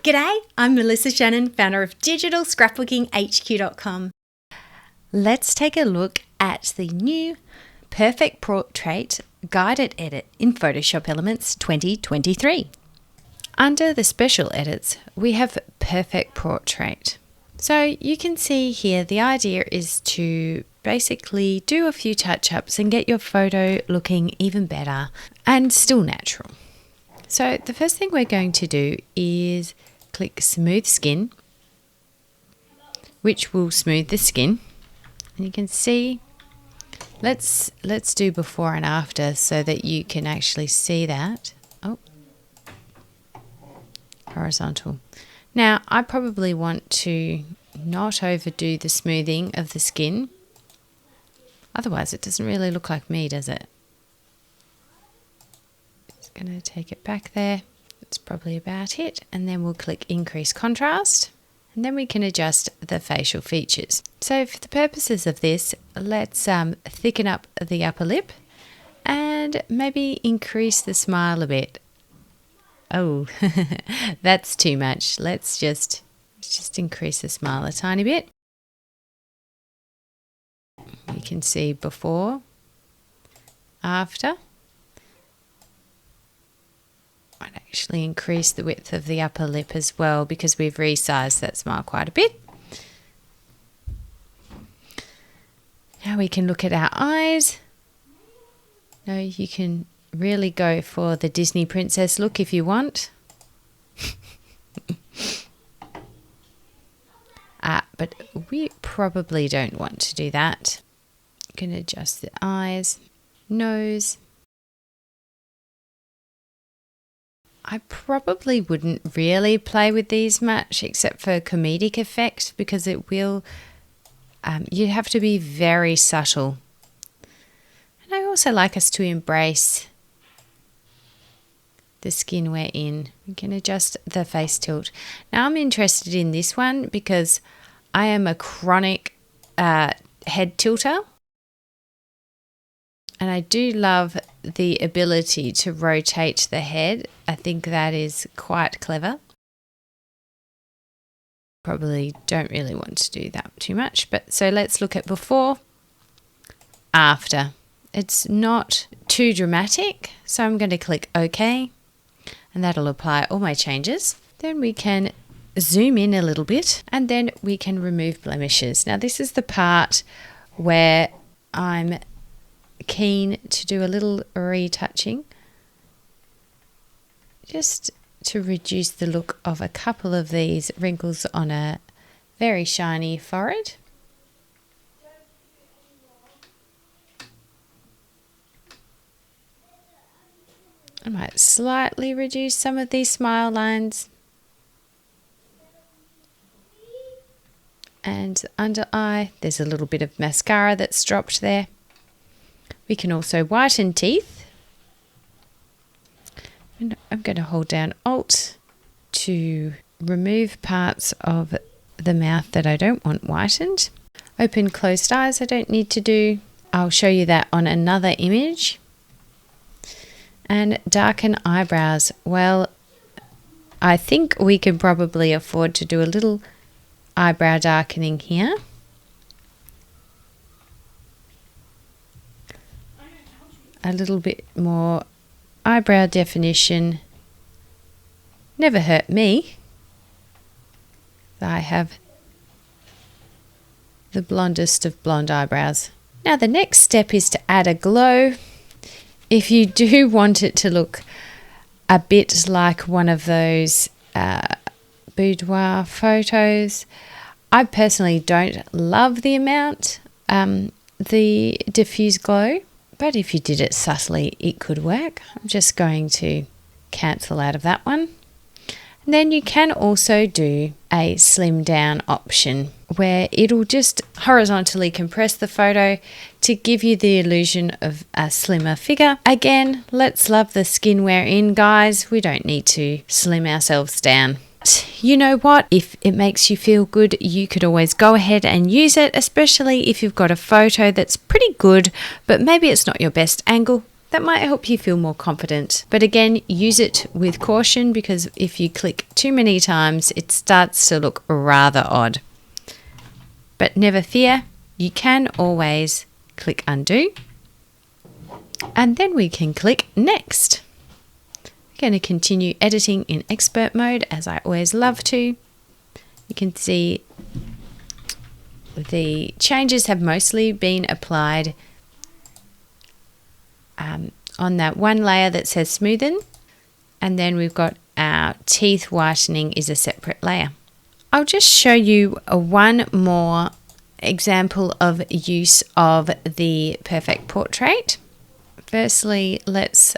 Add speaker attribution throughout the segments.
Speaker 1: G'day, I'm Melissa Shannon, founder of digitalscrapbookinghq.com. Let's take a look at the new Perfect Portrait Guided Edit in Photoshop Elements 2023. Under the special edits, we have Perfect Portrait. So you can see here the idea is to basically do a few touch-ups and get your photo looking even better and still natural. So the first thing we're going to do is click Smooth Skin, which will smooth the skin. And you can see, let's do before and after so that you can actually see that. Oh, horizontal. Now, I probably want to not overdo the smoothing of the skin. Otherwise, it doesn't really look like me, does it? Just going to take it back there. That's probably about it. And then we'll click Increase Contrast. And then we can adjust the facial features. So for the purposes of this, let's thicken up the upper lip and maybe increase the smile a bit. Oh, that's too much. Let's just increase the smile a tiny bit. You can see before, after. Might actually increase the width of the upper lip as well because we've resized that smile quite a bit. Now we can look at our eyes. Now you can really go for the Disney princess look if you want. But we probably don't want to do that. You can adjust the eyes, nose. I probably wouldn't really play with these much except for comedic effect because it will, you have to be very subtle. And I also like us to embrace the skin we're in. We can adjust the face tilt. Now I'm interested in this one because I am a chronic head tilter. And I do love the ability to rotate the head. I think that is quite clever. Probably don't really want to do that too much. But so let's look at before, after. It's not too dramatic. So I'm going to click OK. And that'll apply all my changes. Then we can zoom in a little bit. And then we can remove blemishes. Now this is the part where I'm keen to do a little retouching just to reduce the look of a couple of these wrinkles on a very shiny forehead. I might slightly reduce some of these smile lines. And under eye, there's a little bit of mascara that's dropped there. We can also whiten teeth. And I'm going to hold down Alt to remove parts of the mouth that I don't want whitened. Open closed eyes I don't need to do. I'll show you that on another image. And darken eyebrows. Well, I think we can probably afford to do a little eyebrow darkening here. A little bit more eyebrow definition. Never hurt me. I have the blondest of blonde eyebrows. Now the next step is to add a glow. If you do want it to look a bit like one of those boudoir photos, I personally don't love the amount, the diffuse glow. But if you did it subtly, it could work. I'm just going to cancel out of that one. And then you can also do a slim down option where it'll just horizontally compress the photo to give you the illusion of a slimmer figure. Again, let's love the skin we're in, guys. We don't need to slim ourselves down. You know what? If it makes you feel good, you could always go ahead and use it, especially if you've got a photo that's pretty good, but maybe it's not your best angle. that might help you feel more confident. But again, use it with caution, because if you click too many times, it starts to look rather odd. But never fear, you can always click undo. And then we can click next. I'm going to continue editing in expert mode, as I always love to. You can see the changes have mostly been applied on that one layer that says smoothen, and then we've got our teeth whitening is a separate layer. I'll just show you one more example of use of the perfect portrait. Firstly, let's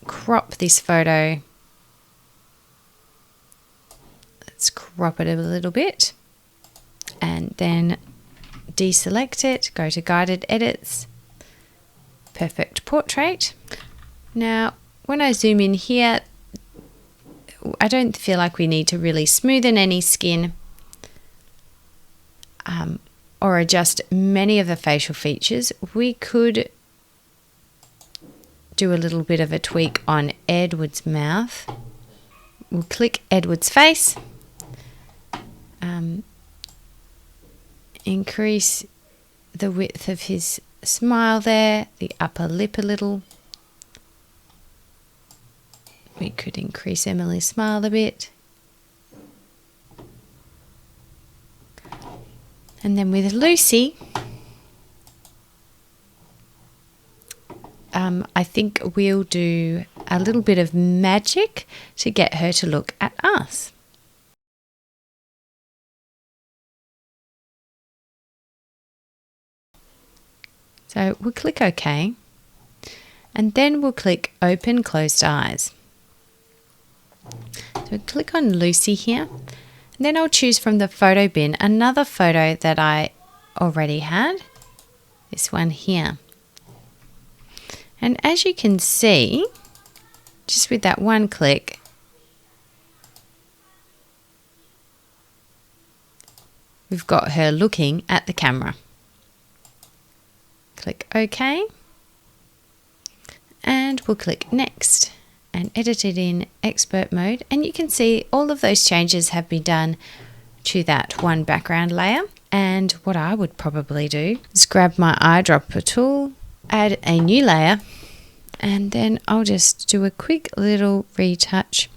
Speaker 1: crop this photo. Let's crop it a little bit and then deselect it, go to guided edits, perfect portrait. Now, when I zoom in here, I don't feel like we need to really smoothen any skin or adjust many of the facial features. We could do a little bit of a tweak on Edward's mouth. We'll click Edward's face, increase the width of his smile there, the upper lip a little. We could increase Emily's smile a bit. And then with Lucy, I think we'll do a little bit of magic to get her to look at us. So we'll click OK, and then we'll click Open Closed Eyes. So click on Lucy here, and then I'll choose from the photo bin another photo that I already had, this one here. And as you can see, just with that one click, we've got her looking at the camera. Click OK, and we'll click Next and edit it in expert mode, and you can see all of those changes have been done to that one background layer. And what I would probably do is grab my eyedropper tool, add a new layer, and then I'll just do a quick little retouch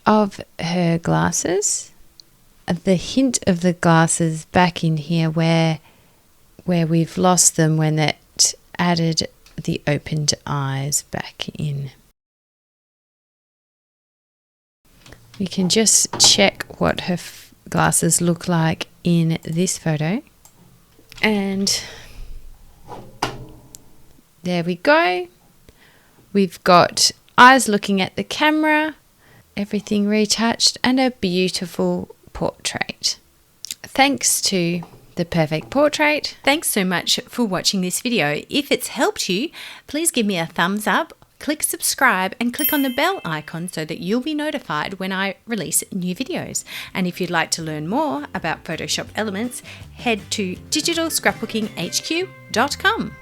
Speaker 1: of her glasses. The hint of the glasses back in here where we've lost them when it added the opened eyes back in. You can just check what her glasses look like in this photo. And there we go. We've got eyes looking at the camera, everything retouched, and a beautiful portrait. Thanks to the perfect portrait. Thanks so much for watching this video. If it's helped you, please give me a thumbs up, click subscribe, and click on the bell icon so that you'll be notified when I release new videos. And if you'd like to learn more about Photoshop elements, head to digitalscrapbookinghq.com.